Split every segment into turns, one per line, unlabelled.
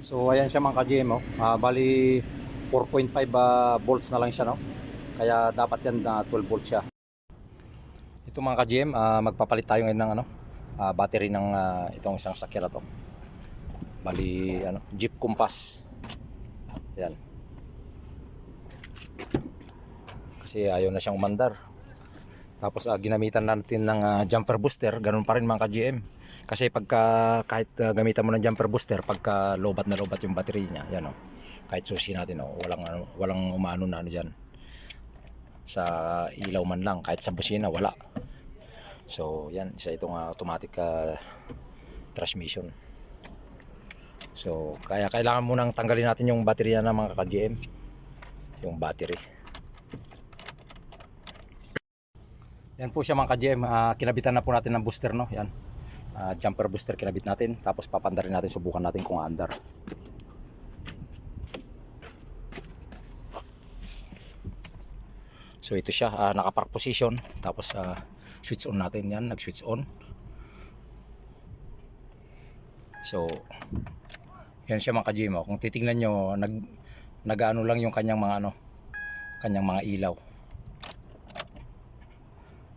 So ayan siya mga ka-GM, oh. Bali 4.5 volts na lang siya, no? Kaya dapat yan na 12 volts siya. Ito mga ka-GM, magpapalit tayo ngayon ng battery ng itong isang sakyan na to. Bali Jeep Compass. Yan. Kasi ayaw na siyang umandar. Tapos ginamitan natin ng jumper booster, ganun pa rin mga ka-GM. Kasi pagka kahit gamitan mo ng jumper booster, pagka lobat na lobat yung battery niya, yan oh. Kahit susi natin oh, walang umaano na diyan. Sa ilaw man lang, kahit sa busina wala. So yan, isa itong automatic transmission. So kaya kailangan mo nang tanggalin natin yung battery na mga ka-GM. Yung battery. Yan po siya mga ka-GM, kinabitan na po natin ng booster, no? Yan. Jumper booster kinabit natin, tapos papandarin natin, subukan natin kung aandar. So ito siya, naka-park position, tapos switch on natin yan, nag-switch on. So yan siya mga ka-GM, kung titingnan nyo, nag-ano lang yung kanyang mga kanyang mga ilaw.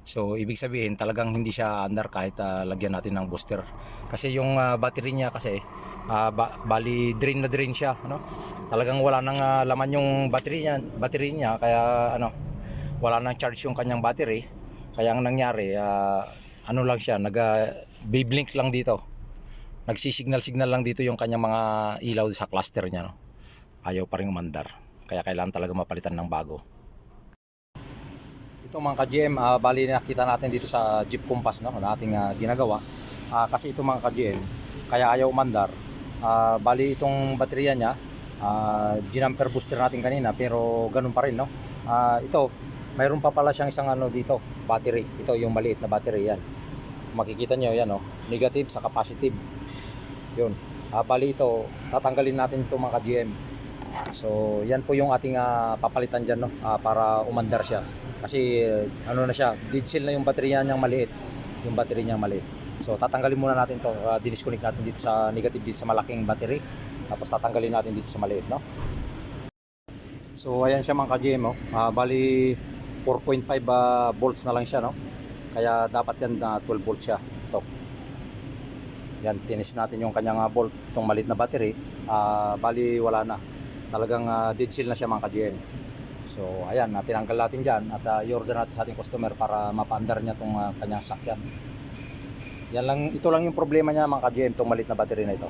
So ibig sabihin talagang hindi siya under kahit lagyan natin ng booster. Kasi yung battery niya kasi bali drain na drain siya, no? Talagang wala nang laman yung battery niya kaya wala nang charge yung kanyang battery. Kaya ang nangyari lang siya, nag-blink lang dito. Nagsisignal lang dito yung kanyang mga ilaw sa cluster niya, no? Ayaw pa ring umandar. Kaya kailangan talaga mapalitan ng bago. Ito mga ka-GM, bali nakita natin dito sa Jeep Compass, no, na ating ginagawa. Kasi ito mga ka-GM, kaya ayaw umandar. Bali itong baterya niya, ginamper booster natin kanina, pero ganun pa rin, no. Ito, mayroon pa pala siyang isang dito, battery. Ito yung maliit na battery yan. Makikita nyo yan, no, negative sa positive. Yun. Bali ito, tatanggalin natin ito mga ka-GM. So yan po yung ating papalitan dyan, no, para umandar siya. Kasi na siya, dead cell na yung baterya niyang maliit. Yung battery niyang maliit. So tatanggalin muna natin to, dinisconnect natin dito sa negative, dito sa malaking battery. Tapos tatanggalin natin dito sa maliit, no. So ayan siya mga ka-GM, oh. Bali 4.5 volts na lang siya, no. Kaya dapat yan na 12 volts siya. Ito. Yan, tinis natin yung kanyang volt, itong maliit na battery. Bali wala na. Talagang dead cell na siya mga ka-GM. So ayan, tinanggal natin dyan at i-order natin sa ating customer para mapaandar niya itong kanyang sakyan. Yan lang, ito lang yung problema niya mga ka-GM, itong maliit na battery na ito.